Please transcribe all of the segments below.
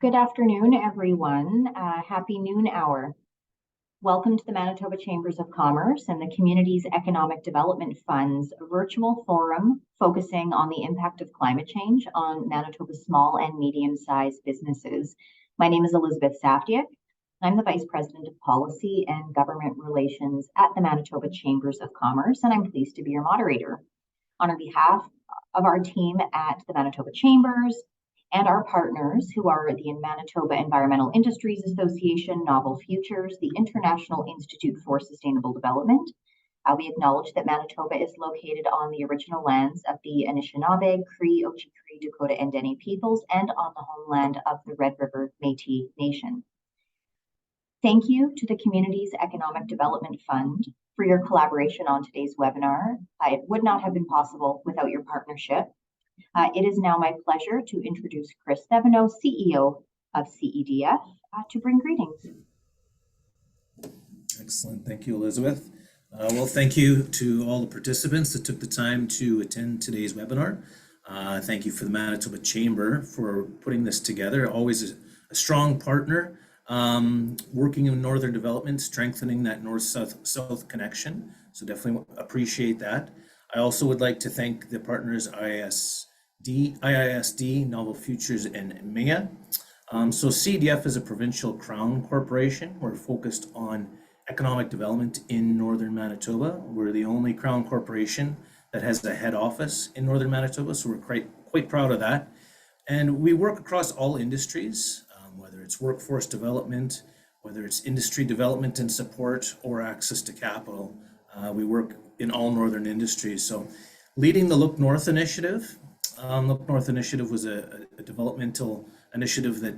Good afternoon, everyone. Happy noon hour. Welcome to the Manitoba Chambers of Commerce and the Communities Economic Development Fund's virtual forum focusing on the impact of climate change on Manitoba's small and medium-sized businesses. My name is Elizabeth Safdiak. I'm the Vice President of Policy and Government Relations at the Manitoba Chambers of Commerce, and I'm pleased to be your moderator. On behalf of our team at the Manitoba Chambers, and our partners, who are the Manitoba Environmental Industries Association, Novel Futures, the International Institute for Sustainable Development. We acknowledge that Manitoba is located on the original lands of the Anishinaabe, Cree, Oji-Cree, Dakota, and Dene peoples, and on the homeland of the Red River Métis Nation. Thank you to the Communities Economic Development Fund for your collaboration on today's webinar. It would not have been possible without your partnership. It is now my pleasure to introduce Chris Thevenot, CEO of CEDF, to bring greetings. Excellent. Thank you, Elizabeth. Well, thank you to all the participants that took the time to attend today's webinar. Thank you for the Manitoba Chamber for putting this together. Always a strong partner, working in Northern Development, strengthening that North-South connection. So definitely appreciate that. I also would like to thank the partners IISD, Novel Futures, and MEA. So CEDF is a provincial crown corporation. We're focused on economic development in Northern Manitoba. We're the only crown corporation that has a head office in Northern Manitoba, so we're quite proud of that. And we work across all industries, whether it's workforce development, whether it's industry development and support, or access to capital. We work in all northern industries. So leading the Look North initiative. Look North initiative was a developmental initiative that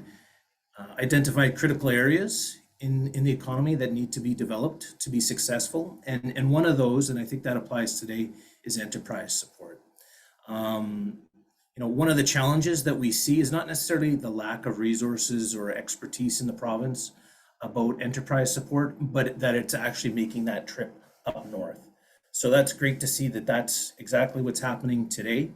identified critical areas in the economy that need to be developed to be successful. And one of those, and I think that applies today, is enterprise support. One of the challenges that we see is not necessarily the lack of resources or expertise in the province about enterprise support, but that it's actually making that trip up north. So that's great to see that that's exactly what's happening today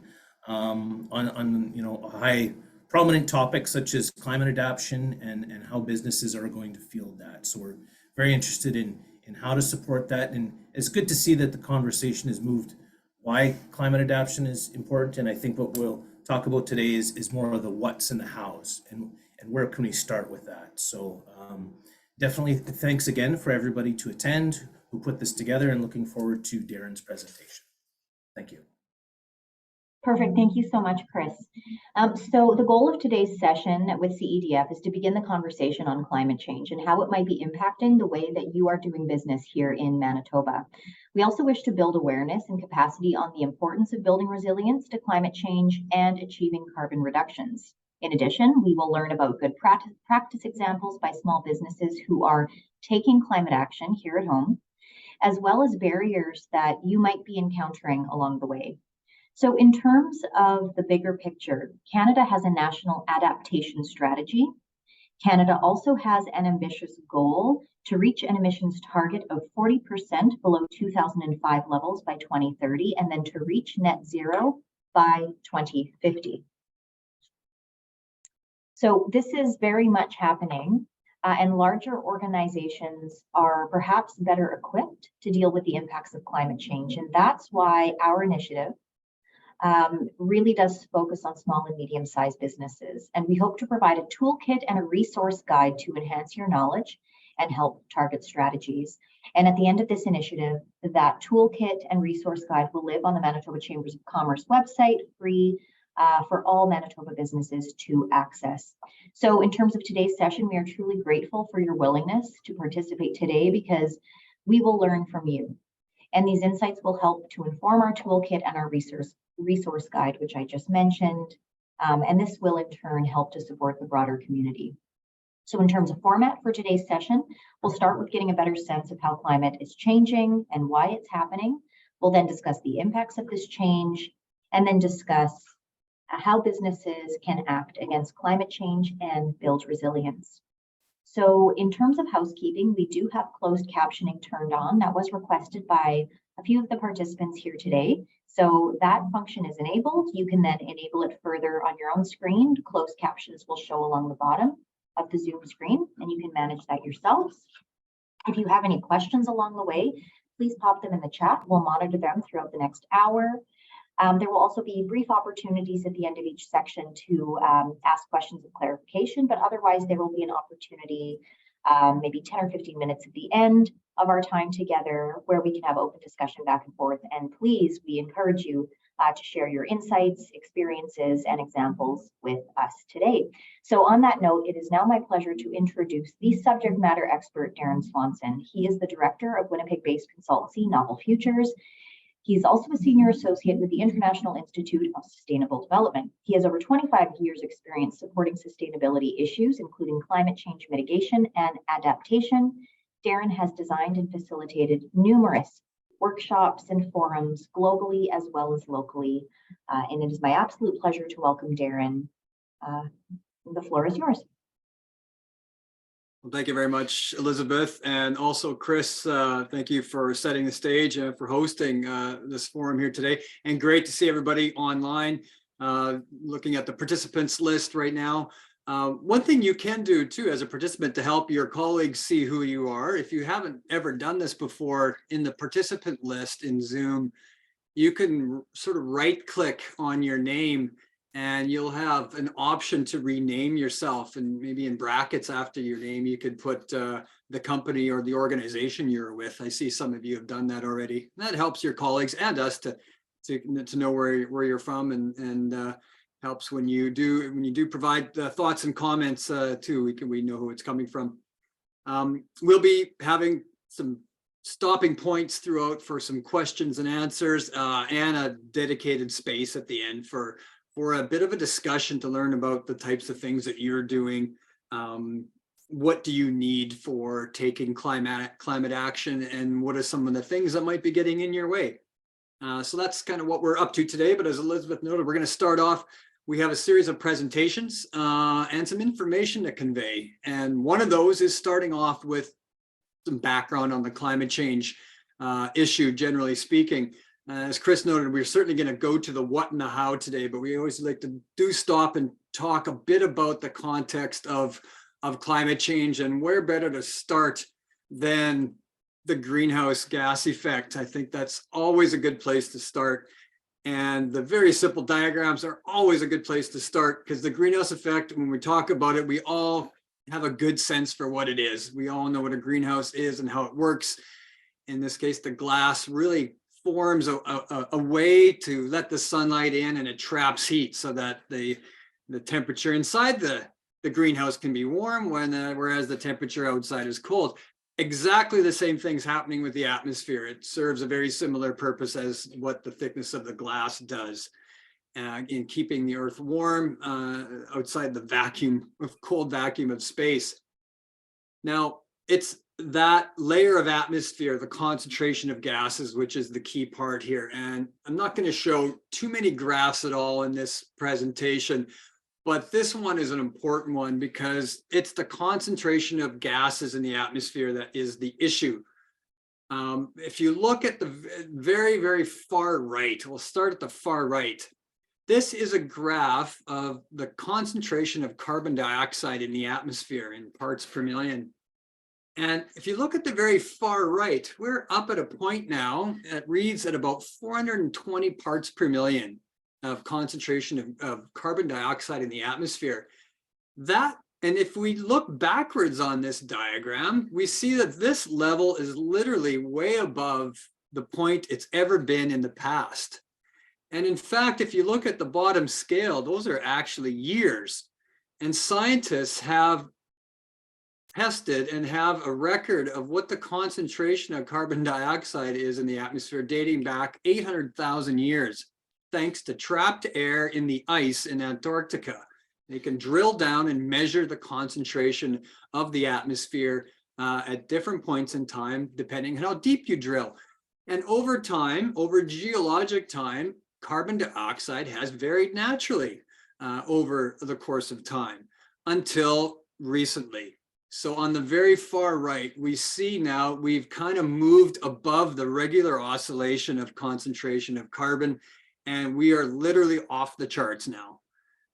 on a high prominent topic such as climate adaptation and how businesses are going to field that. So we're very interested in how to support that. And it's good to see that the conversation has moved why climate adaptation is important. And I think what we'll talk about today is more of the what's and the hows and where can we start with that. So definitely thanks again for everybody to attend who put this together, and looking forward to Darren's presentation. Thank you. Perfect. Thank you so much, Chris. So the goal of today's session with CEDF is to begin the conversation on climate change and how it might be impacting the way that you are doing business here in Manitoba. We also wish to build awareness and capacity on the importance of building resilience to climate change and achieving carbon reductions. In addition, we will learn about good practice examples by small businesses who are taking climate action here at home, as well as barriers that you might be encountering along the way. So in terms of the bigger picture, Canada has a national adaptation strategy. Canada also has an ambitious goal to reach an emissions target of 40% below 2005 levels by 2030, and then to reach net zero by 2050. So this is very much happening. And larger organizations are perhaps better equipped to deal with the impacts of climate change. And that's why our initiative really does focus on small and medium-sized businesses. And we hope to provide a toolkit and a resource guide to enhance your knowledge and help target strategies. And at the end of this initiative, that toolkit and resource guide will live on the Manitoba Chambers of Commerce website, free for all Manitoba businesses to access. So in terms of today's session, we are truly grateful for your willingness to participate today, because we will learn from you. And these insights will help to inform our toolkit and our resource guide, which I just mentioned. And this will in turn help to support the broader community. So in terms of format for today's session, we'll start with getting a better sense of how climate is changing and why it's happening. We'll then discuss the impacts of this change, and then discuss how businesses can act against climate change and build resilience. So in terms of housekeeping, we do have closed captioning turned on. That was requested by a few of the participants here today. So that function is enabled. You can then enable it further on your own screen. Closed captions will show along the bottom of the Zoom screen, and you can manage that yourselves. If you have any questions along the way, please pop them in the chat. We'll monitor them throughout the next hour. There will also be brief opportunities at the end of each section to ask questions of clarification, but otherwise there will be an opportunity maybe 10 or 15 minutes at the end of our time together where we can have open discussion back and forth. And please, we encourage you to share your insights, experiences, and examples with us today. So on that note, it is now my pleasure to introduce the subject matter expert, Darren Swanson. He is the director of Winnipeg-based consultancy, Novel Futures. He's also a senior associate with the International Institute of Sustainable Development. He has over 25 years experience supporting sustainability issues, including climate change mitigation and adaptation. Darren has designed and facilitated numerous workshops and forums globally as well as locally. And it is my absolute pleasure to welcome Darren. The floor is yours. Well, thank you very much, Elizabeth, and also Chris. Thank you for setting the stage and for hosting this forum here today. And great to see everybody online, looking at the participants list right now. One thing you can do too as a participant to help your colleagues see who you are, if you haven't ever done this before, in the participant list in Zoom, you can sort of right-click on your name and you'll have an option to rename yourself, and maybe in brackets after your name, you could put the company or the organization you're with. I see some of you have done that already. That helps your colleagues and us to know where you're from, and helps when you do provide thoughts and comments too. We know who it's coming from. We'll be having some stopping points throughout for some questions and answers, and a dedicated space at the end for a bit of a discussion to learn about the types of things that you're doing. What do you need for taking climate action, and what are some of the things that might be getting in your way? So that's kind of what we're up to today. But as Elizabeth noted, we're going to start off. We have a series of presentations and some information to convey. And one of those is starting off with some background on the climate change issue, generally speaking. As Chris noted, we're certainly going to go to the what and the how today, but we always like to stop and talk a bit about the context of climate change, and where better to start than the greenhouse gas effect. I think that's always a good place to start. And the very simple diagrams are always a good place to start, because the greenhouse effect, when we talk about it, we all have a good sense for what it is. We all know what a greenhouse is and how it works. In this case, the glass really forms a way to let the sunlight in, and it traps heat so that the temperature inside the greenhouse can be warm, whereas the temperature outside is cold. Exactly the same thing's happening with the atmosphere. It serves a very similar purpose as what the thickness of the glass does in keeping the earth warm outside the cold vacuum of space. Now, it's that layer of atmosphere, the concentration of gases, which is the key part here. And I'm not going to show too many graphs at all in this presentation, but this one is an important one because it's the concentration of gases in the atmosphere that is the issue. If you look at the very, very far right, we'll start at the far right. This is a graph of the concentration of carbon dioxide in the atmosphere in parts per million. And if you look at the very far right, we're up at a point now that reads at about 420 parts per million of concentration of carbon dioxide in the atmosphere. And if we look backwards on this diagram, we see that this level is literally way above the point it's ever been in the past. And in fact, if you look at the bottom scale, those are actually years. And scientists have tested and have a record of what the concentration of carbon dioxide is in the atmosphere dating back 800,000 years, thanks to trapped air in the ice in Antarctica. They can drill down and measure the concentration of the atmosphere at different points in time, depending on how deep you drill. And over time, over geologic time, carbon dioxide has varied naturally over the course of time until recently. So on the very far right, we see now we've kind of moved above the regular oscillation of concentration of carbon, and we are literally off the charts now.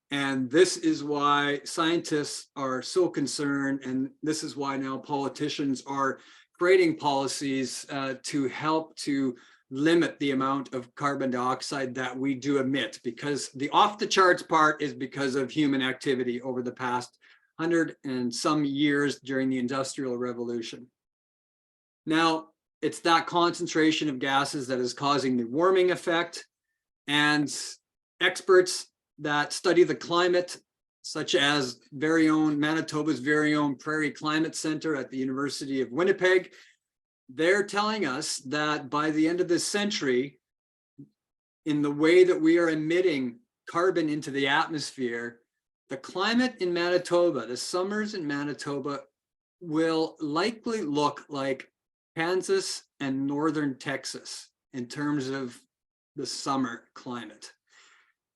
And this is why scientists are so concerned, and this is why now politicians are creating policies to help to limit the amount of carbon dioxide that we do emit, because the off the charts part is because of human activity over the past 100 and some years during the Industrial Revolution. Now, it's that concentration of gases that is causing the warming effect, and experts that study the climate, such as Manitoba's very own Prairie Climate Center at the University of Winnipeg, they're telling us that by the end of this century, in the way that we are emitting carbon into the atmosphere, the climate in Manitoba, the summers in Manitoba, will likely look like Kansas and northern Texas in terms of the summer climate.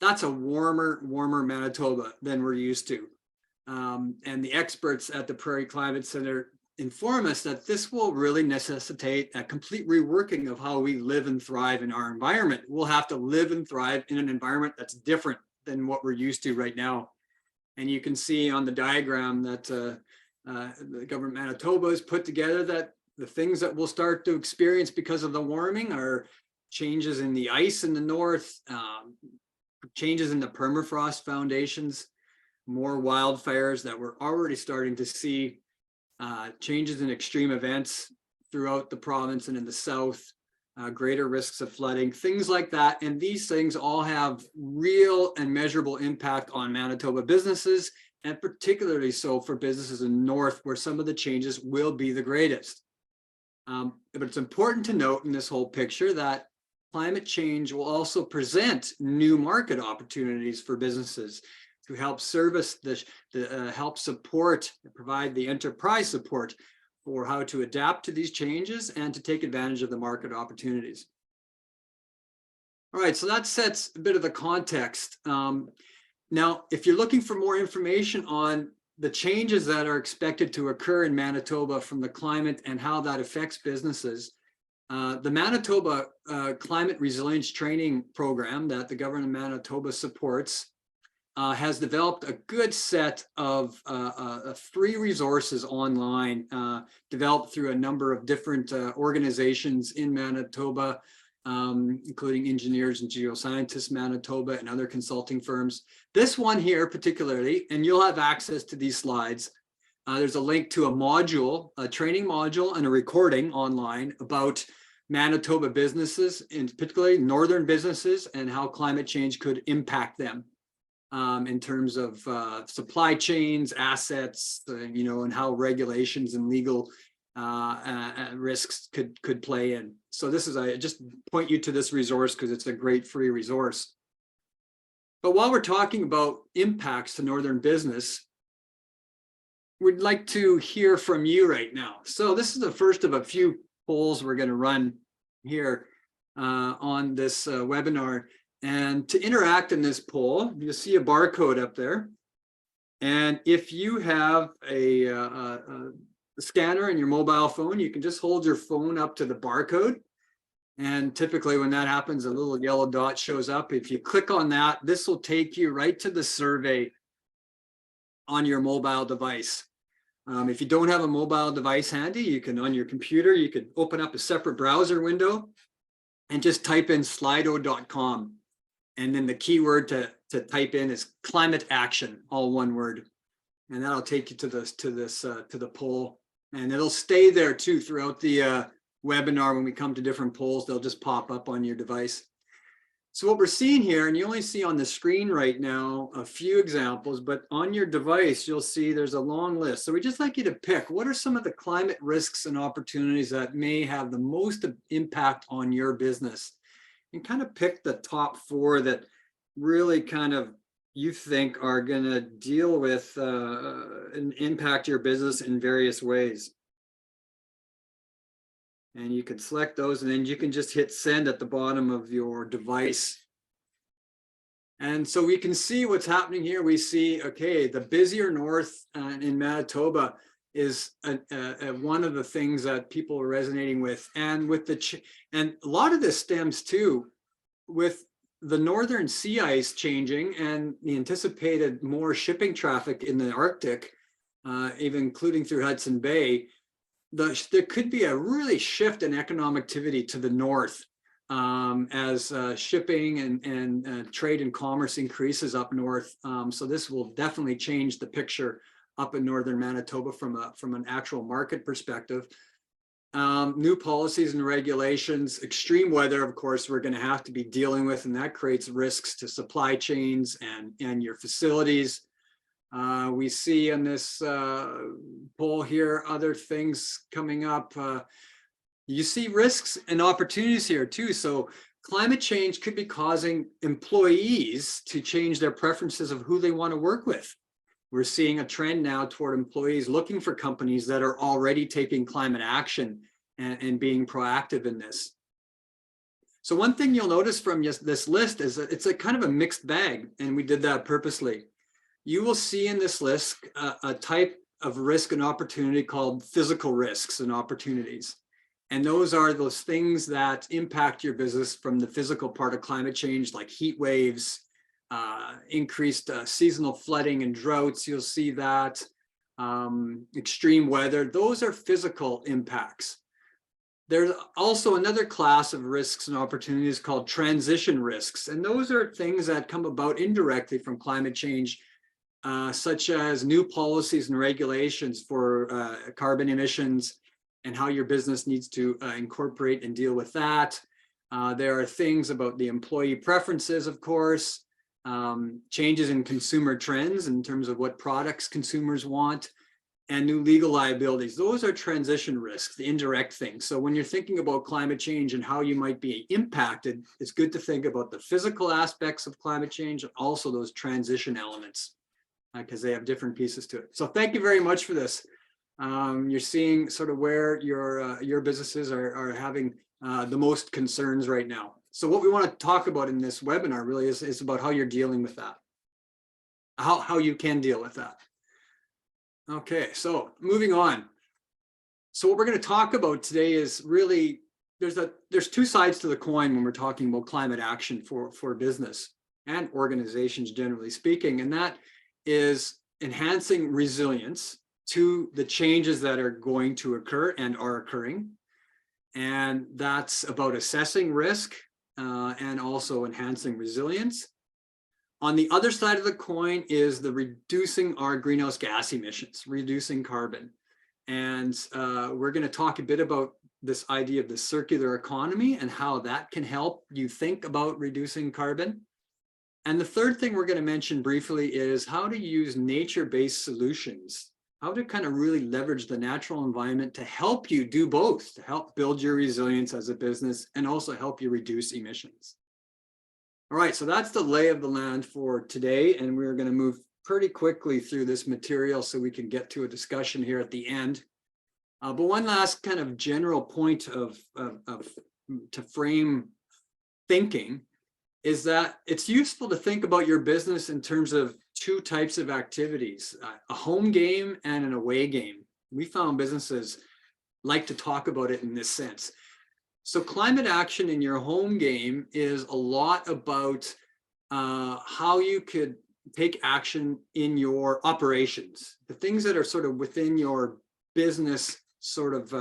That's a warmer Manitoba than we're used to. And the experts at the Prairie Climate Center inform us that this will really necessitate a complete reworking of how we live and thrive in our environment. We'll have to live and thrive in an environment that's different than what we're used to right now. And you can see on the diagram that the government of Manitoba has put together that the things that we'll start to experience because of the warming are changes in the ice in the north, changes in the permafrost foundations, more wildfires that we're already starting to see, changes in extreme events throughout the province and in the south, greater risks of flooding, things like that. And these things all have real and measurable impact on Manitoba businesses, and particularly so for businesses in the north, where some of the changes will be the greatest. But it's important to note in this whole picture that climate change will also present new market opportunities for businesses to help service help support, provide the enterprise support for how to adapt to these changes and to take advantage of the market opportunities. All right, so that sets a bit of the context. Now, if you're looking for more information on the changes that are expected to occur in Manitoba from the climate and how that affects businesses, the Manitoba Climate Resilience Training Program that the government of Manitoba supports has developed a good set of free resources online, developed through a number of different organizations in Manitoba, including Engineers and Geoscientists Manitoba and other consulting firms. This one here particularly, and you'll have access to these slides, there's a link to a module, a training module and a recording online about Manitoba businesses, and particularly northern businesses, and how climate change could impact them in terms of supply chains, assets, and how regulations and legal risks could play in. So this is, I just point you to this resource because it's a great free resource. But while we're talking about impacts to northern business, we'd like to hear from you right now. So this is the first of a few polls we're going to run here on this webinar. And to interact in this poll, you'll see a barcode up there. And if you have a scanner in your mobile phone, you can just hold your phone up to the barcode. And typically when that happens, a little yellow dot shows up. If you click on that, this will take you right to the survey on your mobile device. If you don't have a mobile device handy, you can, on your computer, you could open up a separate browser window and just type in slido.com. And then the keyword to type in is climate action, all one word. And that'll take you to the poll. And it'll stay there too throughout the webinar. When we come to different polls, they'll just pop up on your device. So what we're seeing here, and you only see on the screen right now a few examples, but on your device, you'll see there's a long list. So we just like you to pick, what are some of the climate risks and opportunities that may have the most impact on your business? And kind of pick the top 4 that really kind of you think are going to deal with and impact your business in various ways. And you can select those, and then you can just hit send at the bottom of your device. And so we can see what's happening here. We see, okay, the busier north in Manitoba is one of the things that people are resonating with, and with and a lot of this stems too with the northern sea ice changing and the anticipated more shipping traffic in the Arctic, even including through Hudson Bay. There could be a really shift in economic activity to the north as shipping and trade and commerce increases up north. So this will definitely change the picture up in northern Manitoba from an actual market perspective. New policies and regulations, extreme weather, of course, we're going to have to be dealing with, and that creates risks to supply chains and your facilities. We see in this poll here other things coming up. You see risks and opportunities here too. So climate change could be causing employees to change their preferences of who they want to work with. We're seeing a trend now toward employees looking for companies that are already taking climate action and being proactive in this. So one thing you'll notice from this list is that it's a kind of a mixed bag, and we did that purposely. You will see in this list a type of risk and opportunity called physical risks and opportunities. And those are those things that impact your business from the physical part of climate change, like heat waves, increased seasonal flooding and droughts. You'll see that extreme weather. Those are physical impacts. There's also another class of risks and opportunities called transition risks. And those are things that come about indirectly from climate change, such as new policies and regulations for carbon emissions and how your business needs to incorporate and deal with that. There are things about the employee preferences, of course, changes in consumer trends in terms of what products consumers want, and new legal liabilities. Those are transition risks, the indirect things. So when you're thinking about climate change and how you might be impacted, it's good to think about the physical aspects of climate change and also those transition elements, because they have different pieces to it. So thank you very much for this. You're seeing sort of where your businesses are having the most concerns right now. So what we want to talk about in this webinar really is about how you're dealing with that, how you can deal with that. Okay, so moving on. So what we're going to talk about today is really, there's two sides to the coin when we're talking about climate action for business and organizations, generally speaking, and that is enhancing resilience to the changes that are going to occur and are occurring. And that's about assessing risk and also enhancing resilience. On the other side of the coin is the reducing our greenhouse gas emissions, reducing carbon. And we're going to talk a bit about this idea of the circular economy and how that can help you think about reducing carbon. And the third thing we're going to mention briefly is how to use nature-based solutions, how to kind of really leverage the natural environment to help you do both, to help build your resilience as a business and also help you reduce emissions. All right, so that's the lay of the land for today, and we're going to move pretty quickly through this material so we can get to a discussion here at the end. But one last kind of general point to frame thinking is that it's useful to think about your business in terms of two types of activities, a home game and an away game. We found businesses like to talk about it in this sense. So climate action in your home game is a lot about how you could take action in your operations, the things that are sort of within your business, sort of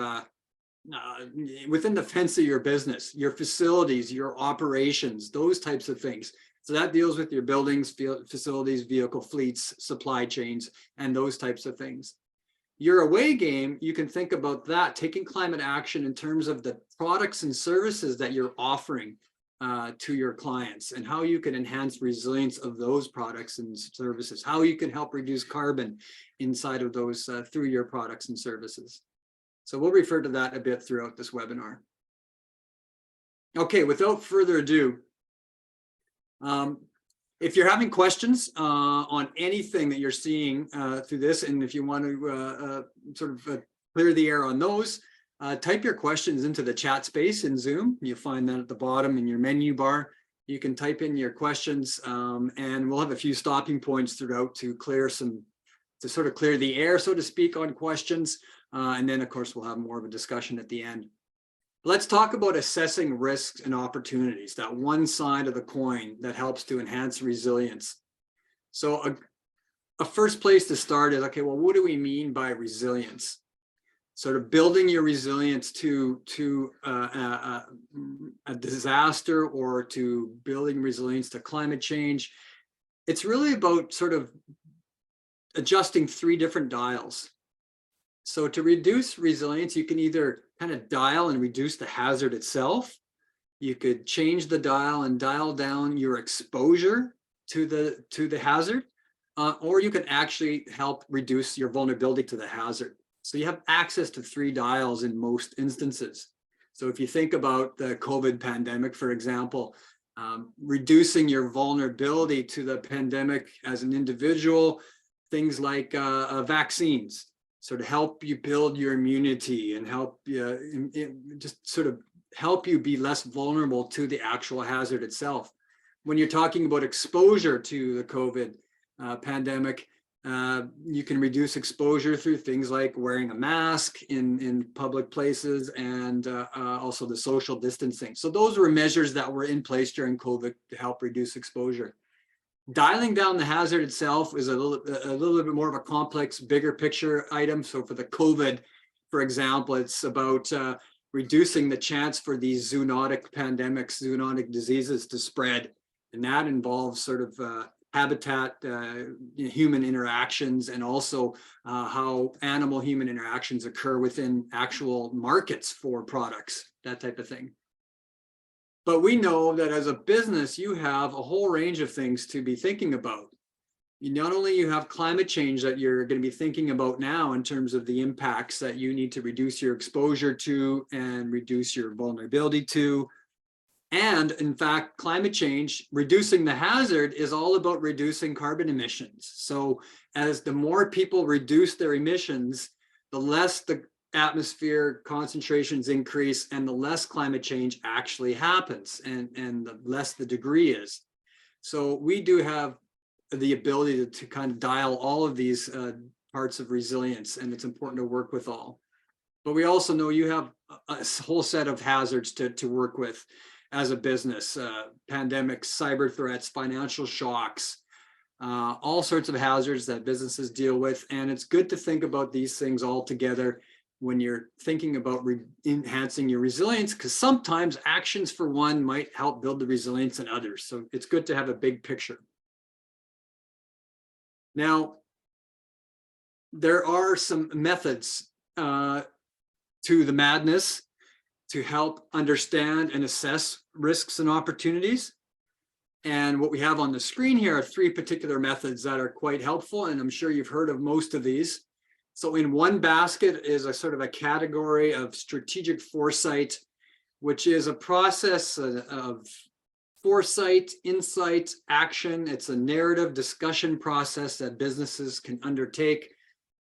within the fence of your business, your facilities, your operations, those types of things. So that deals with your buildings, facilities, vehicle fleets, supply chains, and those types of things. Your away game, you can think about that, taking climate action in terms of the products and services that you're offering to your clients and how you can enhance resilience of those products and services, how you can help reduce carbon inside of those through your products and services. So we'll refer to that a bit throughout this webinar. Okay, without further ado, if you're having questions on anything that you're seeing through this, and if you want to sort of clear the air on those, type your questions into the chat space in Zoom. You'll find that at the bottom in your menu bar. You can type in your questions and we'll have a few stopping points throughout to clear some sort of clear the air, so to speak, on questions. And then, of course, we'll have more of a discussion at the end. Let's talk about assessing risks and opportunities, that one side of the coin that helps to enhance resilience. So a first place to start is, okay, well, what do we mean by resilience? Sort of building your resilience to a disaster, or to building resilience to climate change. It's really about sort of adjusting 3 different dials. So to reduce resilience, you can either kind of dial and reduce the hazard itself. You could change the dial and dial down your exposure to the hazard, or you can actually help reduce your vulnerability to the hazard. So you have access to 3 dials in most instances. So if you think about the COVID pandemic, for example, reducing your vulnerability to the pandemic as an individual, things like vaccines, sort of help you build your immunity and help just sort of help you be less vulnerable to the actual hazard itself. When you're talking about exposure to the COVID pandemic, you can reduce exposure through things like wearing a mask in public places, and also the social distancing. So those were measures that were in place during COVID to help reduce exposure. Dialing down the hazard itself is a little bit more of a complex, bigger picture item. So for the COVID, for example, it's about reducing the chance for these zoonotic pandemics, zoonotic diseases to spread. And that involves sort of habitat, human interactions, and also how animal-human interactions occur within actual markets for products, that type of thing. But we know that as a business, you have a whole range of things to be thinking about. Not only you have climate change that you're going to be thinking about now in terms of the impacts that you need to reduce your exposure to and reduce your vulnerability to. And in fact, climate change, reducing the hazard, is all about reducing carbon emissions. So as the more people reduce their emissions, the less the atmosphere concentrations increase and the less climate change actually happens, and the less the degree is. So we do have the ability to kind of dial all of these parts of resilience, and it's important to work with all. But we also know you have a whole set of hazards to work with as a business, pandemics, cyber threats, financial shocks, all sorts of hazards that businesses deal with. And it's good to think about these things all together when you're thinking about enhancing your resilience, because sometimes actions for one might help build the resilience in others. So it's good to have a big picture. Now, there are some methods to the madness to help understand and assess risks and opportunities. And what we have on the screen here are 3 particular methods that are quite helpful, and I'm sure you've heard of most of these. So in one basket is a sort of a category of strategic foresight, which is a process of foresight, insight, action. It's a narrative discussion process that businesses can undertake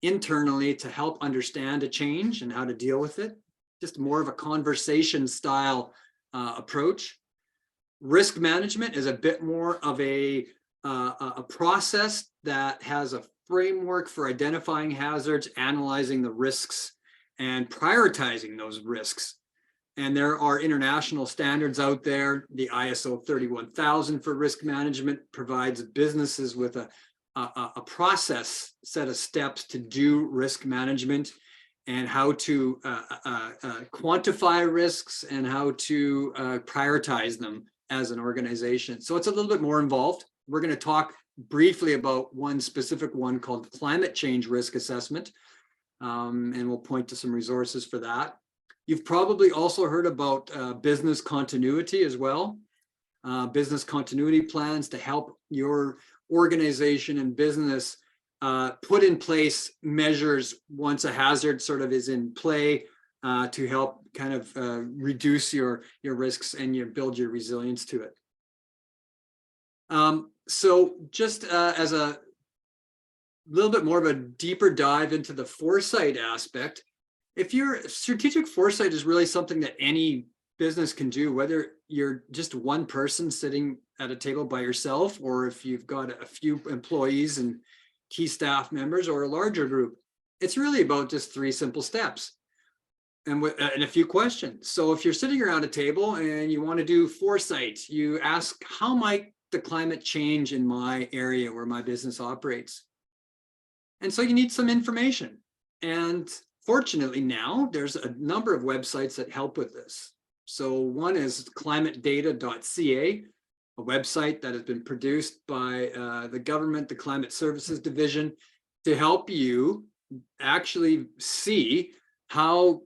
internally to help understand a change and how to deal with it. Just more of a conversation style approach. Risk management is a bit more of a process that has a framework for identifying hazards, analyzing the risks, and prioritizing those risks. And there are international standards out there. The ISO 31000 for risk management provides businesses with a process set of steps to do risk management, and how to quantify risks and how to prioritize them as an organization. So it's a little bit more involved. We're going to talk briefly about one specific one called climate change risk assessment, and we'll point to some resources for that. You've probably also heard about business continuity as well. Business continuity plans to help your organization and business put in place measures once a hazard sort of is in play to help kind of reduce your risks and build your resilience to it. So just as a little bit more of a deeper dive into the foresight aspect, if strategic foresight is really something that any business can do, whether you're just one person sitting at a table by yourself, or if you've got a few employees and key staff members or a larger group. It's really about just 3 simple steps and a few questions. So if you're sitting around a table and you want to do foresight, you ask, how might the climate change in my area where my business operates? And so you need some information. And fortunately now there's a number of websites that help with this. So one is climatedata.ca, a website that has been produced by the government, the Climate Services Division, to help you actually see how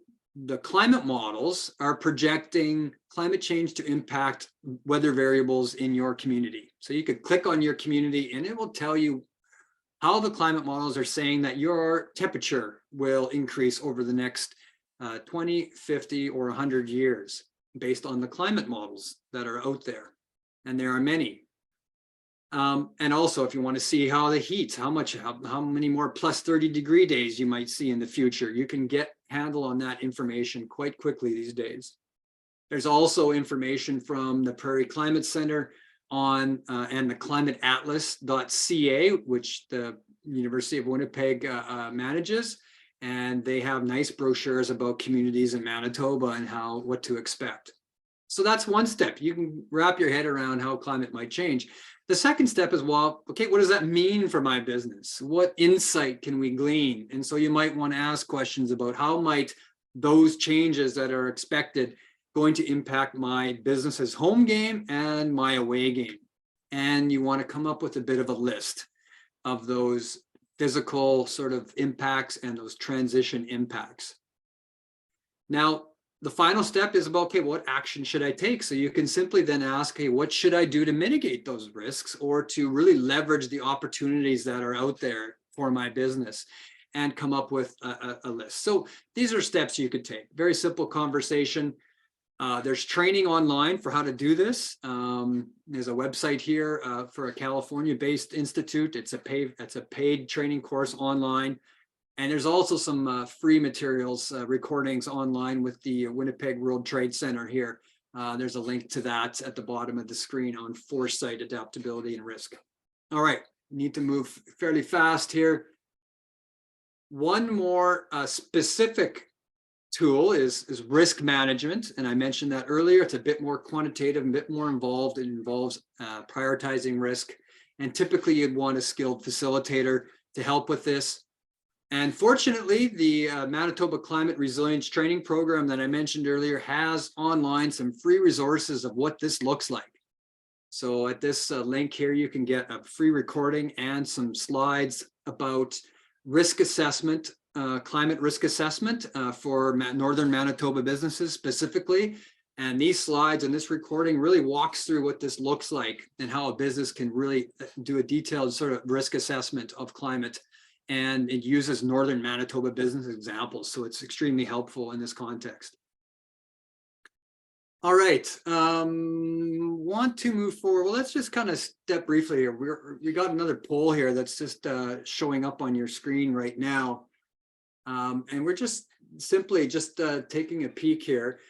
the climate models are projecting climate change to impact weather variables in your community. So you could click on your community and it will tell you how the climate models are saying that your temperature will increase over the next 20, 50, or 100 years based on the climate models that are out there. And there are many. And also, if you want to see how the heat, how many more plus 30-degree days you might see in the future, you can get handle on that information quite quickly these days. There's also information from the Prairie Climate Center on and the climateatlas.ca, which the University of Winnipeg manages. And they have nice brochures about communities in Manitoba and what to expect. So that's one step. You can wrap your head around how climate might change. The second step is, well, okay, what does that mean for my business? What insight can we glean? And so you might want to ask questions about how might those changes that are expected going to impact my business's home game and my away game. And you want to come up with a bit of a list of those physical sort of impacts and those transition impacts. Now, the final step is about, okay, what action should I take? So you can simply then ask, hey, what should I do to mitigate those risks or to really leverage the opportunities that are out there for my business, and come up with a list. So these are steps you could take. Very simple conversation. There's training online for how to do this. There's a website here for a California-based institute. It's a paid training course online. And there's also some free materials, recordings online with the Winnipeg World Trade Center here. There's a link to that at the bottom of the screen on foresight, adaptability, and risk. All right, need to move fairly fast here. One more specific tool is risk management. And I mentioned that earlier. It's a bit more quantitative, a bit more involved. It involves prioritizing risk. And typically you'd want a skilled facilitator to help with this. And fortunately, the Manitoba Climate Resilience Training Program that I mentioned earlier has online some free resources of what this looks like. So at this link here, you can get a free recording and some slides about risk assessment, climate risk assessment for Northern Manitoba businesses specifically. And these slides and this recording really walks through what this looks like and how a business can really do a detailed sort of risk assessment of climate. And it uses Northern Manitoba business examples. So it's extremely helpful in this context. All right, want to move forward. Well, let's just kind of step briefly here. We got another poll here that's just showing up on your screen right now. And we're just simply taking a peek here.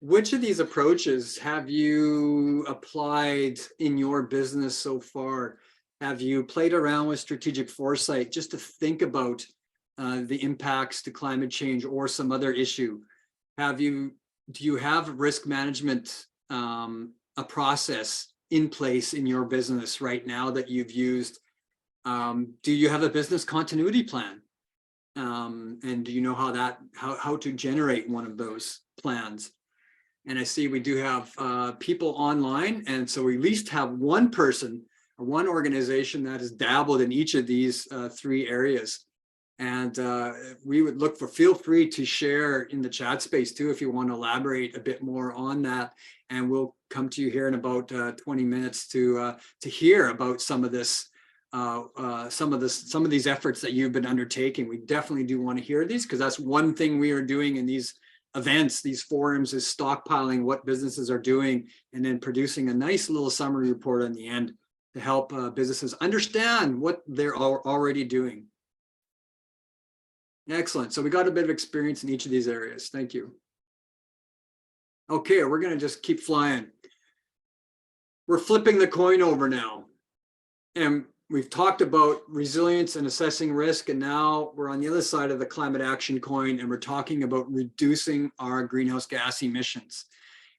Which of these approaches have you applied in your business so far? Have you played around with strategic foresight just to think about the impacts to climate change or some other issue? Do you have risk management, a process in place in your business right now that you've used? Do you have a business continuity plan? And do you know how to generate one of those plans? And I see we do have people online, and so we at least have one person, one organization that has dabbled in each of these 3 areas. And we would feel free to share in the chat space too, if you want to elaborate a bit more on that. And we'll come to you here in about 20 minutes to hear about some of this, some of these efforts that you've been undertaking. We definitely do want to hear these, because that's one thing we are doing in these events, these forums, is stockpiling what businesses are doing and then producing a nice little summary report on the end to help businesses understand what they're already doing. Excellent. So we got a bit of experience in each of these areas. Thank you. Okay, we're going to just keep flying. We're flipping the coin over now. And we've talked about resilience and assessing risk, and now we're on the other side of the climate action coin, and we're talking about reducing our greenhouse gas emissions.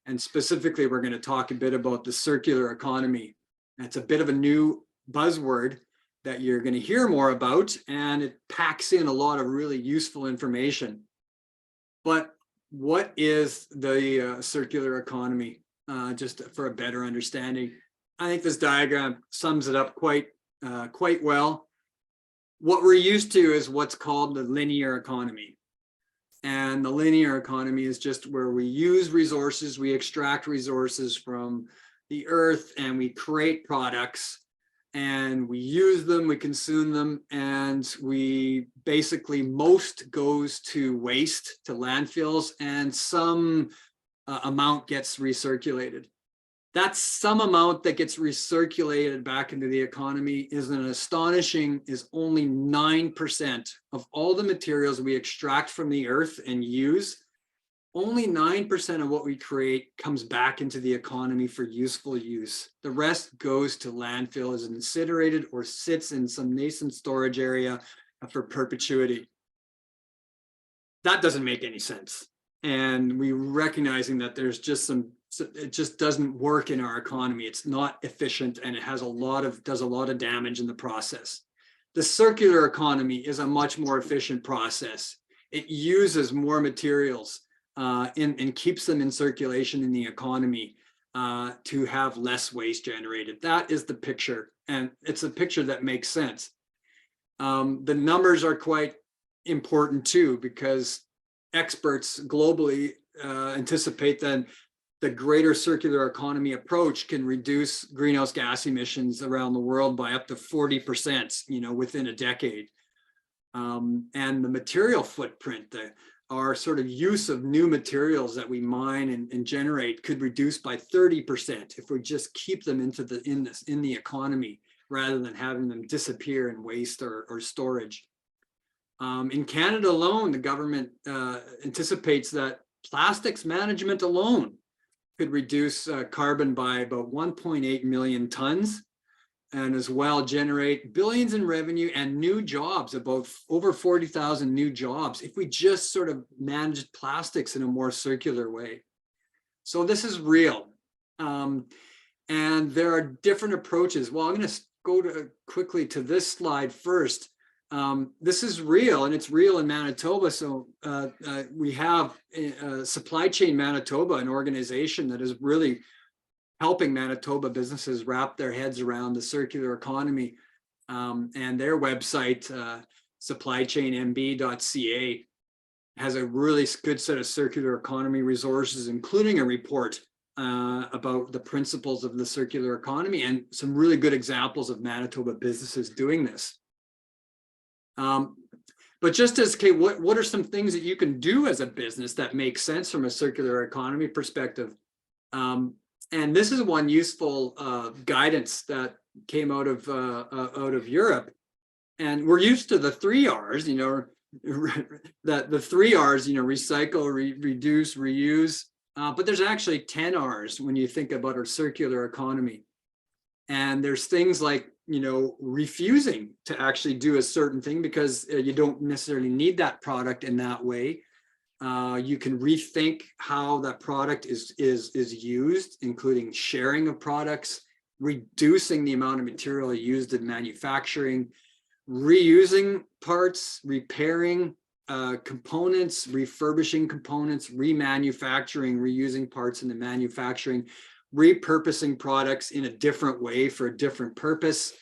And specifically, we're going to talk a bit about the circular economy. It's a bit of a new buzzword that you're going to hear more about, and it packs in a lot of really useful information. But what is the circular economy? Just for a better understanding, I think this diagram sums it up quite well. What we're used to is what's called the linear economy. And the linear economy is just where we use resources, we extract resources from the earth, and we create products, and we use them, we consume them, and we basically, most goes to waste, to landfills, and some amount gets recirculated. That some amount that gets recirculated back into the economy is only 9% of all the materials we extract from the earth and use. Only 9% of what we create comes back into the economy for useful use. The rest goes to landfill, is incinerated, or sits in some nascent storage area for perpetuity. That doesn't make any sense. And we're recognizing that there's just it just doesn't work in our economy. It's not efficient, and it has does a lot of damage in the process. The circular economy is a much more efficient process. It uses more materials and keeps them in circulation in the economy to have less waste generated. That is the picture, and it's a picture that makes sense. The numbers are quite important too, because experts globally anticipate that the greater circular economy approach can reduce greenhouse gas emissions around the world by up to 40%, within a decade. And the material footprint, our sort of use of new materials that we mine and generate could reduce by 30% if we just keep them in the economy, rather than having them disappear in waste or storage. In Canada alone, the government anticipates that plastics management alone could reduce carbon by about 1.8 million tons, and as well generate billions in revenue and new jobs, about over 40,000 new jobs, if we just sort of managed plastics in a more circular way. So this is real. And there are different approaches. Well, I'm going to go quickly to this slide first. This is real, and it's real in Manitoba. So we have Supply Chain Manitoba, an organization that is really helping Manitoba businesses wrap their heads around the circular economy. And their website, supplychainmb.ca, has a really good set of circular economy resources, including a report about the principles of the circular economy and some really good examples of Manitoba businesses doing this. But just as, okay, what are some things that you can do as a business that makes sense from a circular economy perspective? And this is one useful guidance that came out of Europe. And we're used to the 3 R's, that the 3 R's, recycle, reduce, reuse. But there's actually 10 R's when you think about our circular economy. And there's things like, refusing to actually do a certain thing because you don't necessarily need that product in that way. You can rethink how that product is used, including sharing of products, reducing the amount of material used in manufacturing, reusing parts, repairing components, refurbishing components, remanufacturing, reusing parts in the manufacturing, repurposing products in a different way for a different purpose.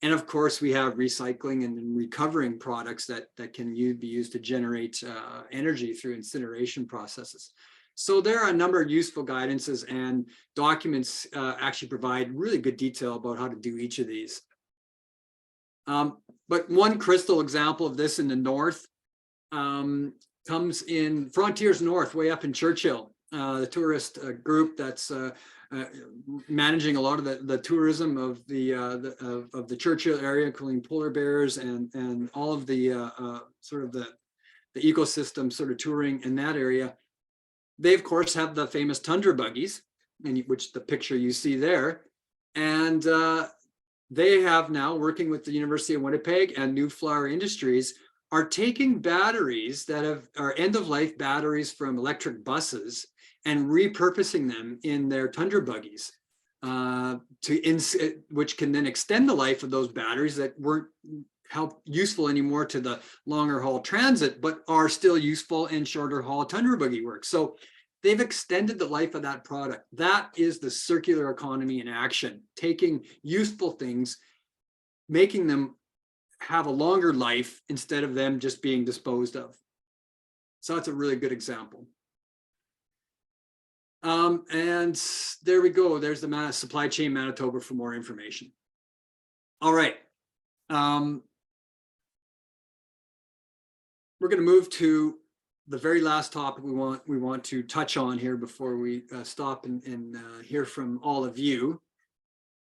And of course, we have recycling and recovering products that can be used to generate energy through incineration processes. So there are a number of useful guidances, and documents actually provide really good detail about how to do each of these. But one crystal example of this in the north comes in Frontiers North, way up in Churchill, the tourist group that's managing a lot of the tourism of the Churchill area, including polar bears and all of the sort of the ecosystem sort of touring in that area. They of course have the famous tundra buggies, which the picture you see there, and they have now, working with the University of Winnipeg and New Flower Industries, are taking batteries that are end-of-life batteries from electric buses and repurposing them in their Tundra buggies, which can then extend the life of those batteries that weren't useful anymore to the longer haul transit, but are still useful in shorter haul Tundra buggy work. So they've extended the life of that product. That is the circular economy in action, taking useful things, making them have a longer life instead of them just being disposed of. So that's a really good example. And there we go. There's the Supply Chain Manitoba for more information. All right. We're going to move to the very last topic we want to touch on here before we stop and hear from all of you.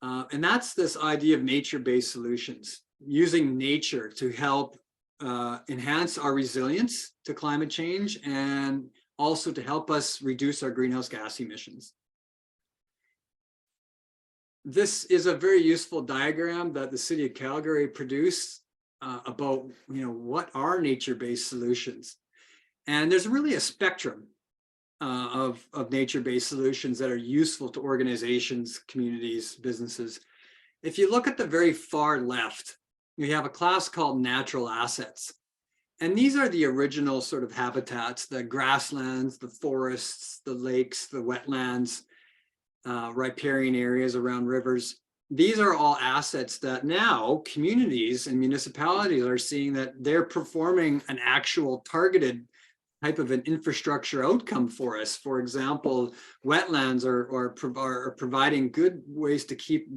And that's this idea of nature-based solutions, using nature to help enhance our resilience to climate change and also to help us reduce our greenhouse gas emissions. This is a very useful diagram that the City of Calgary produced about, what are nature-based solutions. And there's really a spectrum of nature-based solutions that are useful to organizations, communities, businesses. If you look at the very far left, you have a class called natural assets. And these are the original sort of habitats, the grasslands, the forests, the lakes, the wetlands, riparian areas around rivers. These are all assets that now communities and municipalities are seeing that they're performing an actual targeted type of an infrastructure outcome for us. For example, wetlands are providing good ways to keep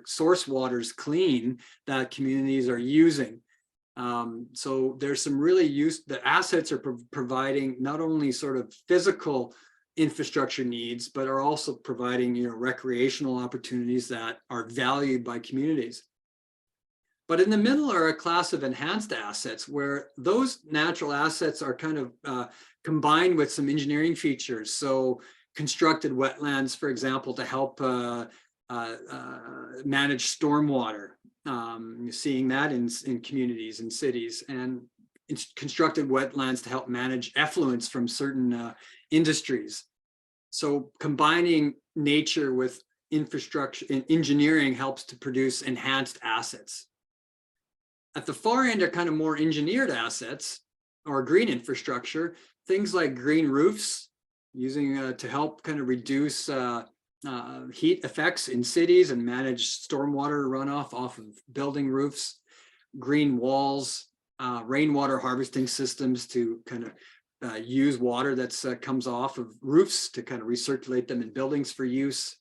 source waters clean that communities are using. So there's some really the assets are providing not only sort of physical infrastructure needs, but are also providing, recreational opportunities that are valued by communities. But in the middle are a class of enhanced assets where those natural assets are kind of combined with some engineering features. So constructed wetlands, for example, to help manage stormwater. You're seeing that in communities and cities, and constructed wetlands to help manage effluents from certain industries. So combining nature with infrastructure and engineering helps to produce enhanced assets. At the far end are kind of more engineered assets or green infrastructure, things like green roofs, using to help kind of reduce heat effects in cities and manage stormwater runoff off of building roofs, green walls, rainwater harvesting systems to kind of use water that's comes off of roofs to kind of recirculate them in buildings for use,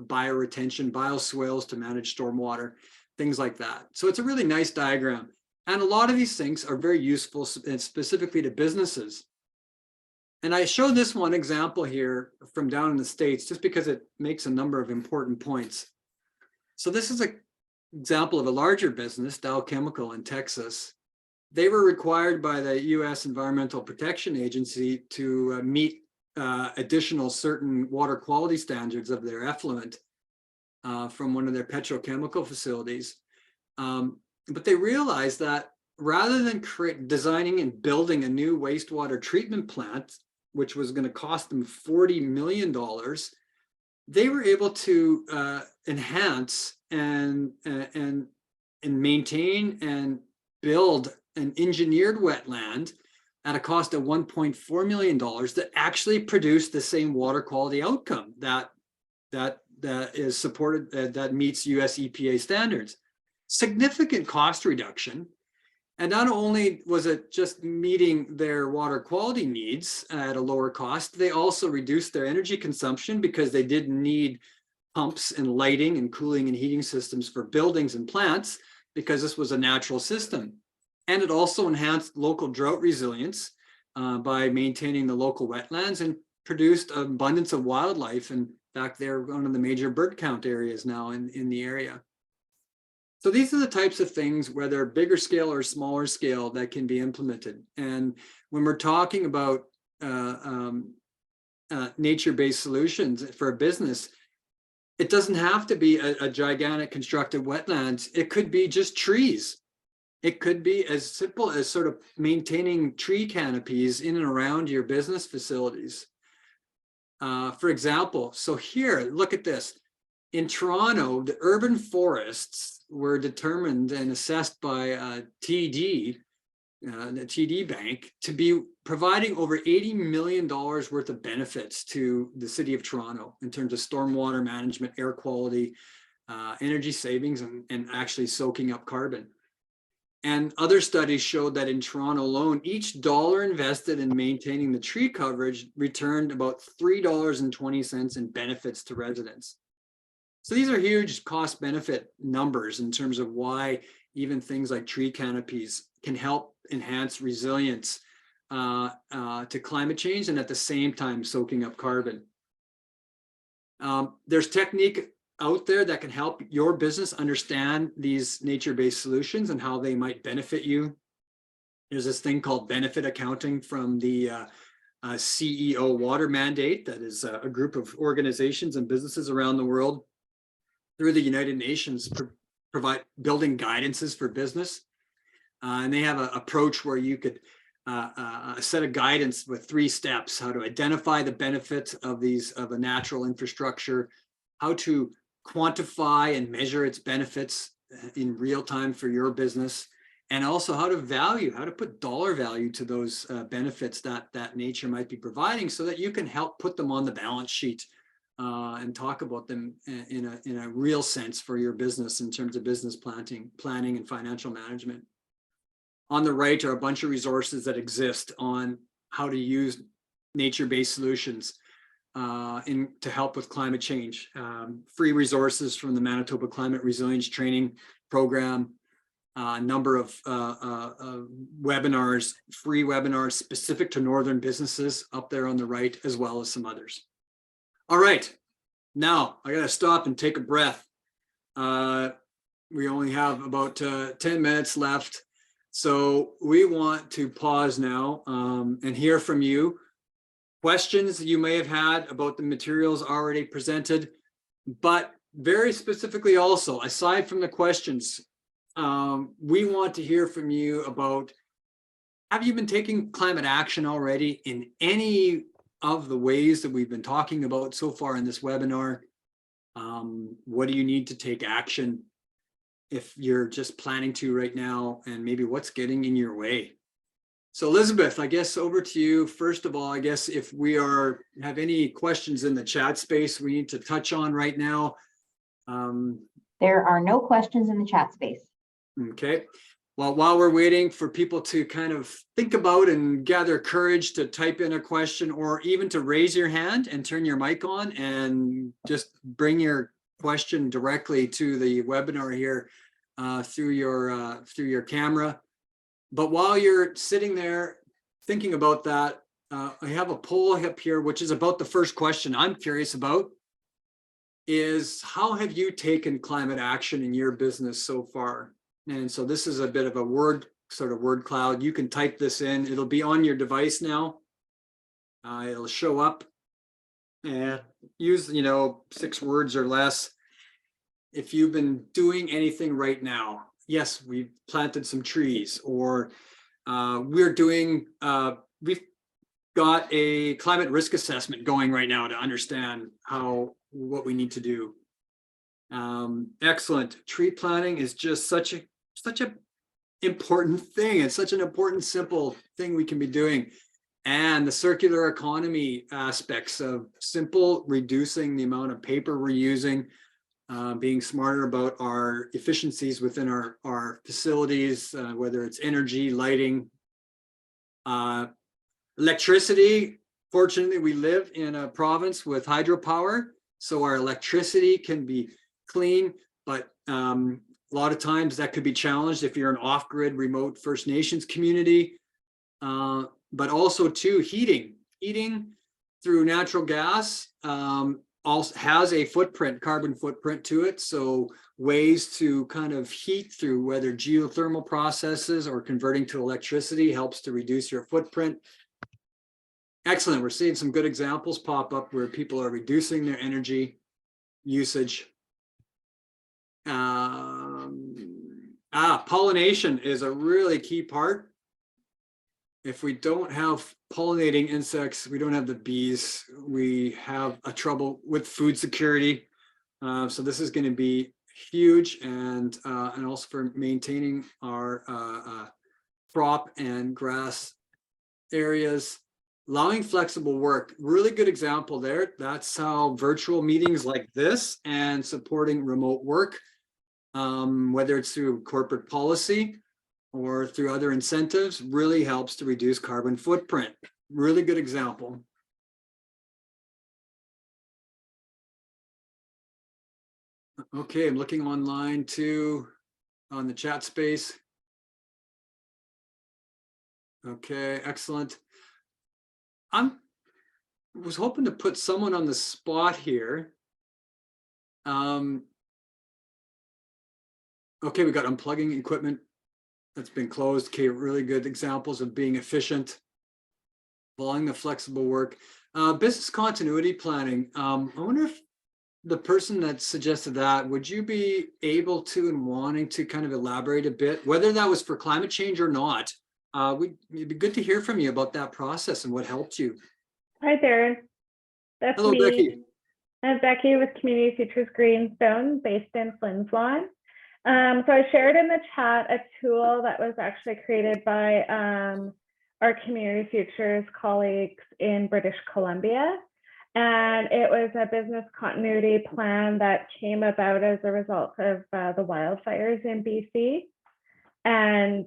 bioretention, bioswales to manage stormwater, things like that. So it's a really nice diagram. And a lot of these things are very useful specifically to businesses. And I show this one example here from down in the States just because it makes a number of important points. So this is an example of a larger business, Dow Chemical in Texas. They were required by the US Environmental Protection Agency to meet additional certain water quality standards of their effluent from one of their petrochemical facilities. But they realized that rather than designing and building a new wastewater treatment plant, which was going to cost them $40 million, they were able to enhance and maintain and build an engineered wetland at a cost of $1.4 million that actually produced the same water quality outcome that is supported, that meets US EPA standards. Significant cost reduction. And not only was it just meeting their water quality needs at a lower cost, they also reduced their energy consumption because they didn't need pumps and lighting and cooling and heating systems for buildings and plants because this was a natural system. And it also enhanced local drought resilience by maintaining the local wetlands and produced an abundance of wildlife. In fact, they're one of the major bird count areas now in the area. So these are the types of things, whether bigger scale or smaller scale, that can be implemented. And when we're talking about nature-based solutions for a business, it doesn't have to be a gigantic constructed wetlands. It could be just trees. It could be as simple as sort of maintaining tree canopies in and around your business facilities. For example, so here, look at this. In Toronto, the urban forests were determined and assessed by TD, the TD Bank, to be providing over $80 million worth of benefits to the city of Toronto in terms of stormwater management, air quality, energy savings, and actually soaking up carbon. And other studies showed that in Toronto alone, each dollar invested in maintaining the tree coverage returned about $3.20 in benefits to residents. So these are huge cost benefit numbers in terms of why even things like tree canopies can help enhance resilience to climate change and at the same time soaking up carbon. There's technique out there that can help your business understand these nature-based solutions and how they might benefit you. There's this thing called benefit accounting from the CEO Water Mandate, that is a group of organizations and businesses around the world through the United Nations provide building guidances for business. And they have an approach where you could a set of guidance with 3 steps: how to identify the benefits of a natural infrastructure, how to quantify and measure its benefits in real time for your business, and also how to put dollar value to those benefits that nature might be providing, so that you can help put them on the balance sheet and talk about them in a real sense for your business in terms of business planning and financial management. On the right are a bunch of resources that exist on how to use nature-based solutions to help with climate change. Free resources from the Manitoba Climate Resilience Training Program, a number of webinars, free webinars specific to northern businesses up there on the right, as well as some others. All right, now I gotta stop and take a breath. We only have about 10 minutes left. So we want to pause now and hear from you. Questions you may have had about the materials already presented, but very specifically also, aside from the questions, we want to hear from you about, have you been taking climate action already in any of the ways that we've been talking about so far in this webinar? What do you need to take action if you're just planning to right now, and maybe what's getting in your way? So Elizabeth, I guess over to you. First of all, I guess if we have any questions in the chat space we need to touch on right now. There are no questions in the chat space. Okay. Well, while we're waiting for people to kind of think about and gather courage to type in a question, or even to raise your hand and turn your mic on and just bring your question directly to the webinar here through your camera. But while you're sitting there thinking about that, I have a poll up here, which is about the first question I'm curious about, is how have you taken climate action in your business so far? And so this is a bit of a word cloud. You can type this in. It'll be on your device now. It'll show up, and use 6 words or less. If you've been doing anything right now, yes, we've planted some trees, or we've got a climate risk assessment going right now to understand what we need to do. Excellent. Tree planting is just such a important thing. It's such an important, simple thing we can be doing. And the circular economy aspects of simple, reducing the amount of paper we're using, being smarter about our efficiencies within our facilities, whether it's energy, lighting, electricity. Fortunately, we live in a province with hydropower, so our electricity can be clean, but a lot of times that could be challenged if you're an off-grid remote First Nations community. But also too, heating through natural gas also has a carbon footprint to it. So ways to kind of heat through whether geothermal processes or converting to electricity helps to reduce your footprint. Excellent. We're seeing some good examples pop up where people are reducing their energy. usage. Pollination is a really key part. If we don't have pollinating insects, we don't have the bees, we have a trouble with food security. So this is going to be huge, and also for maintaining our crop and grass areas. Allowing flexible work, really good example there. That's how virtual meetings like this and supporting remote work, whether it's through corporate policy or through other incentives, really helps to reduce carbon footprint. Really good example. Okay, I'm looking online too, on the chat space. Okay, excellent. Was hoping to put someone on the spot here. Okay, we got unplugging equipment that's been closed. Okay, really good examples of being efficient, following the flexible work. Business continuity planning. I wonder if the person that suggested that, would you be able to and wanting to kind of elaborate a bit, whether that was for climate change or not? It'd be good to hear from you about that process and what helped you. Hi there. That's Hello, me. Becky. I'm Becky with Community Futures Greenstone, based in Flins Lawn. So I shared in the chat a tool that was actually created by our Community Futures colleagues in British Columbia. And it was a business continuity plan that came about as a result of the wildfires in BC. And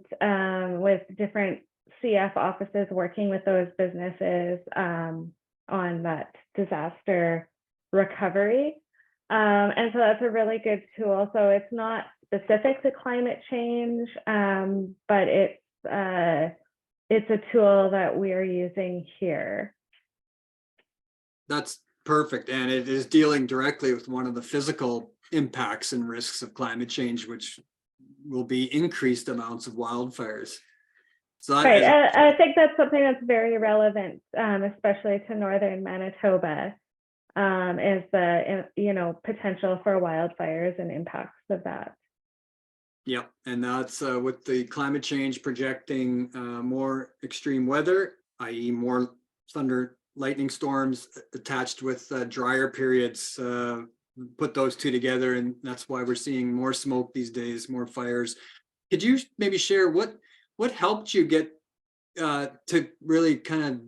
with different CF offices working with those businesses on that disaster recovery. And so that's a really good tool. So it's not specific to climate change, but it's a tool that we are using here. That's perfect. And it is dealing directly with one of the physical impacts and risks of climate change, which will be increased amounts of wildfires. So right. I think that's something that's very relevant, especially to northern Manitoba, is the potential for wildfires and impacts of that. Yep, and that's with the climate change projecting more extreme weather, i.e. more thunder, lightning storms attached with drier periods. Put those two together, and that's why we're seeing more smoke these days, more fires. Could you maybe share what helped you get to really kind of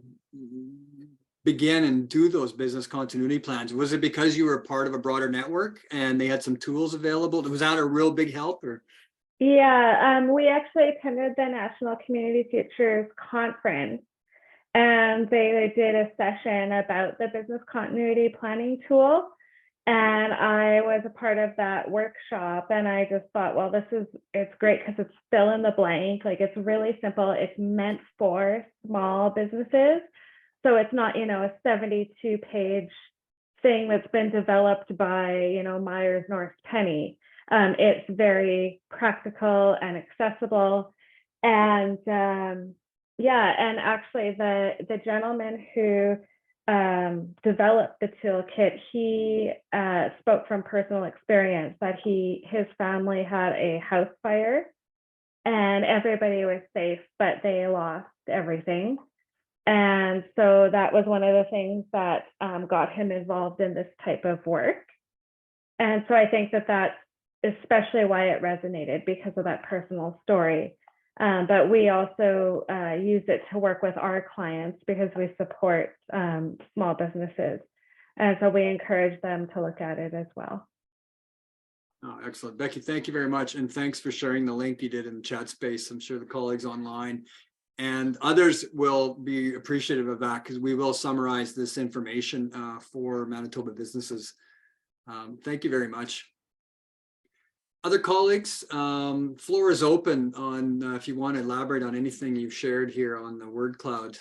begin and do those business continuity plans? Was it because you were part of a broader network and they had some tools available? Was that a real big help? Or yeah, we actually attended the National Community Futures Conference, and they did a session about the business continuity planning tool. And I was a part of that workshop, and I just thought, well, it's great because it's fill in the blank. Like, it's really simple. It's meant for small businesses. So it's not, a 72-page thing that's been developed by, Myers North Penny. It's very practical and accessible. And yeah, and actually the gentleman who developed the toolkit, he spoke from personal experience that his family had a house fire and everybody was safe, but they lost everything. And so that was one of the things that got him involved in this type of work. And so I think that's especially why it resonated, because of that personal story. But we also use it to work with our clients because we support small businesses. And so we encourage them to look at it as well. Oh, excellent. Becky, thank you very much. And thanks for sharing the link you did in the chat space. I'm sure the colleagues online and others will be appreciative of that, because we will summarize this information for Manitoba businesses. Thank you very much. Other colleagues, floor is open on if you want to elaborate on anything you've shared here on the word cloud.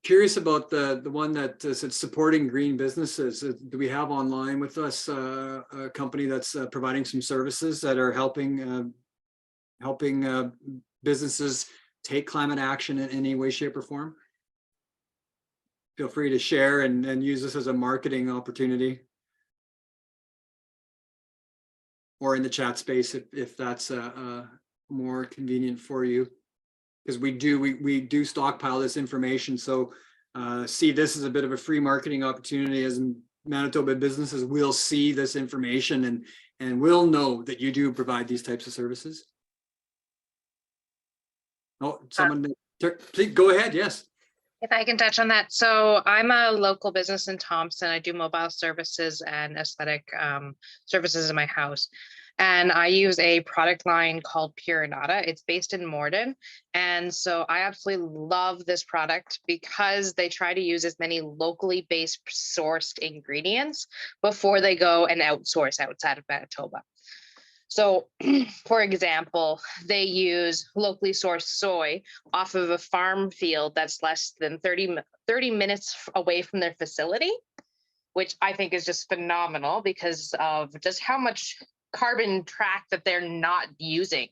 Curious about the one that said supporting green businesses. Do we have online with us a company that's providing some services that are helping businesses take climate action in any way, shape, or form? feel free to share and use this as a marketing opportunity. Or in the chat space if that's more convenient for you. Because we do stockpile this information. So see this as a bit of a free marketing opportunity, as Manitoba businesses will see this information and will know that you do provide these types of services. Oh, someone, please go ahead. Yes. If I can touch on that. So I'm a local business in Thompson. I do mobile services and aesthetic services in my house. And I use a product line called Pure Nata. It's based in Morden. And so I absolutely love this product because they try to use as many locally based sourced ingredients before they go and outsource outside of Manitoba. So, for example, they use locally sourced soy off of a farm field that's less than 30 minutes away from their facility, which I think is just phenomenal because of just how much carbon track that they're not using,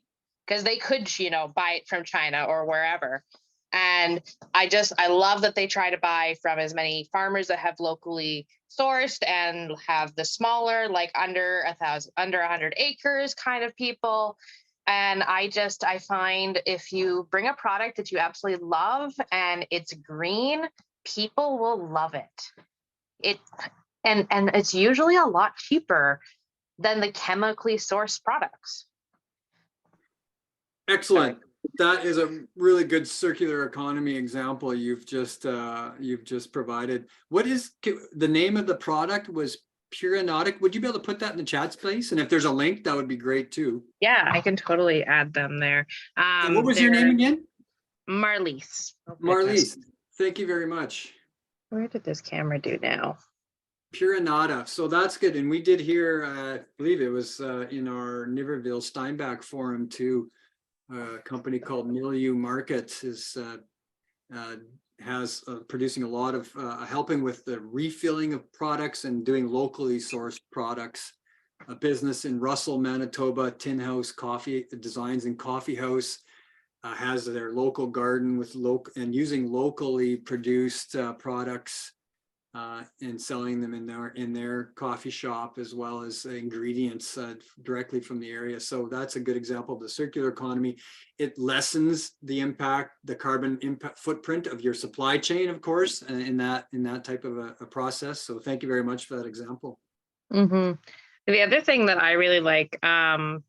because they could, you know, buy it from China or wherever. And I love that they try to buy from as many farmers that have locally sourced and have the smaller, like under 100 acres kind of people. And I find if you bring a product that you absolutely love and it's green, people will love it. And it's usually a lot cheaper than the chemically sourced products. Excellent. That is a really good circular economy example you've just provided. What is the name of the product? Was Pure Nata? Would you be able to put that in the chat space? And if there's a link, that would be great too. Yeah, I can totally add them there. And what was your name again? Marlies. Marlies. Thank you very much. Where did this camera do now? Pure Nata. So that's good. And we did hear, I believe it was in our Niverville Steinbach forum too. A company called Milieu Markets has producing a lot of helping with the refilling of products and doing locally sourced products. A business in Russell, Manitoba, Tin House Coffee Designs and Coffee House has their local garden with and using locally produced products and selling them in their coffee shop, as well as ingredients directly from the area. So that's a good example of the circular economy. It lessens the impact, the carbon impact footprint of your supply chain, of course, in that type of a process. So thank you very much for that example. Mm-hmm. The other thing that I really like,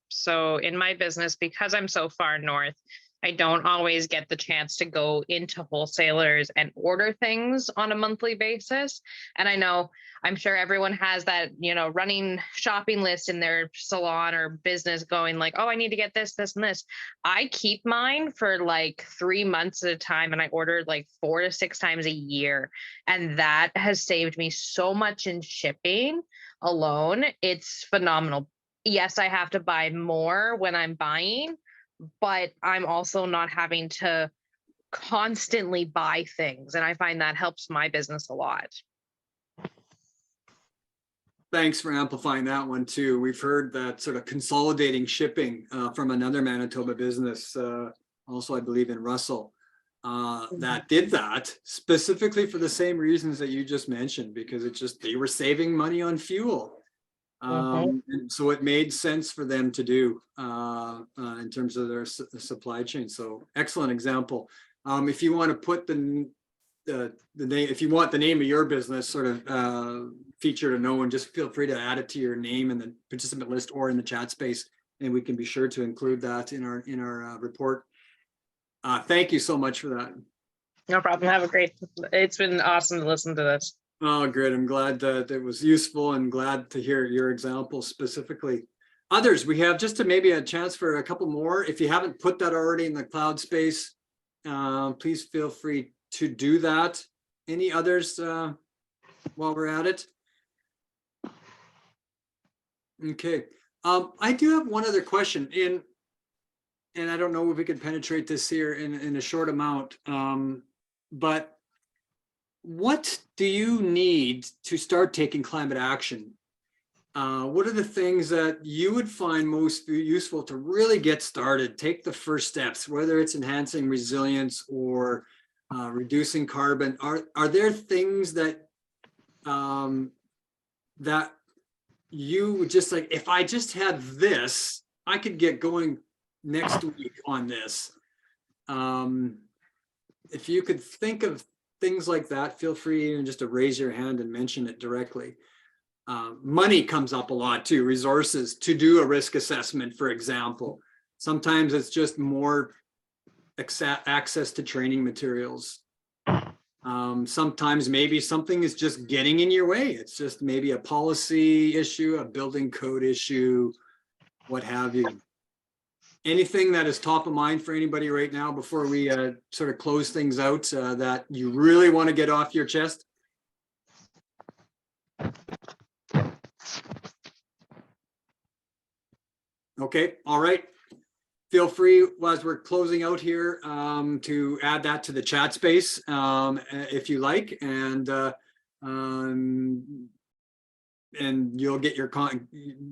so in my business, because I'm so far north, I don't always get the chance to go into wholesalers and order things on a monthly basis. And I'm sure everyone has that, you know, running shopping list in their salon or business going like, oh, I need to get this, this, and this. I keep mine for like 3 months at a time, and I order like 4 to 6 times a year. And that has saved me so much in shipping alone. It's phenomenal. Yes, I have to buy more when I'm buying, but I'm also not having to constantly buy things. And I find that helps my business a lot. Thanks for amplifying that one too. We've heard that sort of consolidating shipping from another Manitoba business, also I believe in Russell, that did that specifically for the same reasons that you just mentioned, because they were saving money on fuel. And so it made sense for them to do in terms of their supply chain. So excellent example. If you want to put the name, if you want the name of your business sort of featured or known, just feel free to add it to your name in the participant list or in the chat space, and we can be sure to include that in our report. Thank you so much for that. No problem. It's been awesome to listen to this. Oh, good. I'm glad that it was useful and glad to hear your example specifically. Others, we have just maybe a chance for a couple more. If you haven't put that already in the cloud space, please feel free to do that. Any others while we're at it? Okay. I do have one other question, and I don't know if we could penetrate this here in a short amount, but what do you need to start taking climate action? What are the things that you would find most useful to really get started, take the first steps, whether it's enhancing resilience or reducing carbon. Are there things that that you would just like, if I just had this, I could get going next week on this? If you could think of things like that, feel free even just to raise your hand and mention it directly. Money comes up a lot too, resources to do a risk assessment, for example. Sometimes it's just more access to training materials. Sometimes maybe something is just getting in your way. It's just maybe a policy issue, a building code issue, what have you. Anything that is top of mind for anybody right now before we sort of close things out that you really want to get off your chest? Okay, all right. Feel free as we're closing out here to add that to the chat space if you like, and you'll get your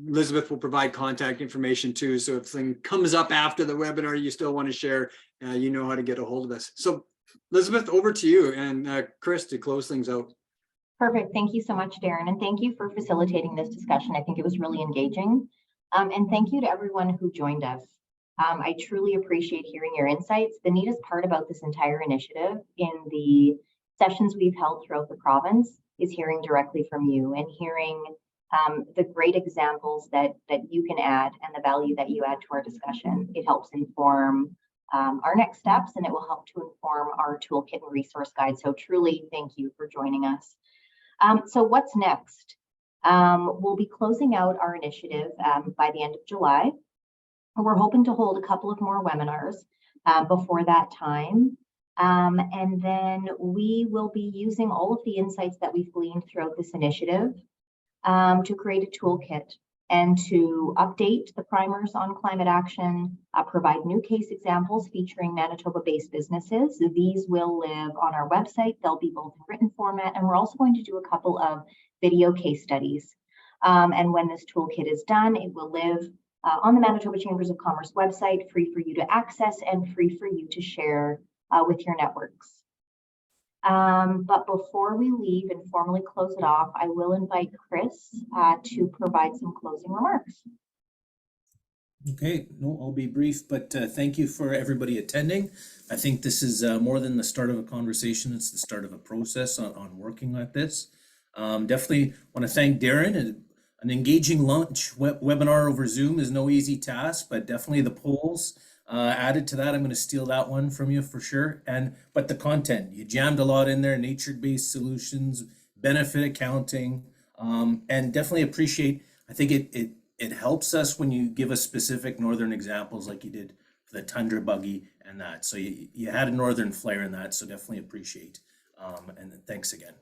Elizabeth will provide contact information too. So if something comes up after the webinar you still want to share, you know how to get a hold of us. So Elizabeth, over to you, and Chris to close things out. Perfect. Thank you so much, Darren. And thank you for facilitating this discussion. I think it was really engaging. And thank you to everyone who joined us. I truly appreciate hearing your insights. The neatest part about this entire initiative in the sessions we've held throughout the province is hearing directly from you and hearing the great examples that you can add and the value that you add to our discussion. It helps inform our next steps, and it will help to inform our toolkit and resource guide. So truly, thank you for joining us. So what's next? We'll be closing out our initiative by the end of July. We're hoping to hold a couple of more webinars before that time. And then we will be using all of the insights that we've gleaned throughout this initiative to create a toolkit and to update the primers on climate action, provide new case examples featuring Manitoba-based businesses. These will live on our website. They'll be both in written format, and we're also going to do a couple of video case studies. And when this toolkit is done, it will live on the Manitoba Chambers of Commerce website, free for you to access and free for you to share with your networks. But before we leave and formally close it off, I will invite Chris to provide some closing remarks. Okay, no, I'll be brief, but thank you for everybody attending. I think this is more than the start of a conversation, it's the start of a process on working like this. Definitely want to thank Darren. An engaging lunch webinar over Zoom is no easy task, but definitely the polls added to that. I'm going to steal that one from you for sure. But the content, you jammed a lot in there: nature-based solutions, benefit accounting, and definitely appreciate. I think it helps us when you give us specific northern examples, like you did for the Tundra buggy and that. So you had a northern flair in that, so definitely appreciate. And thanks again.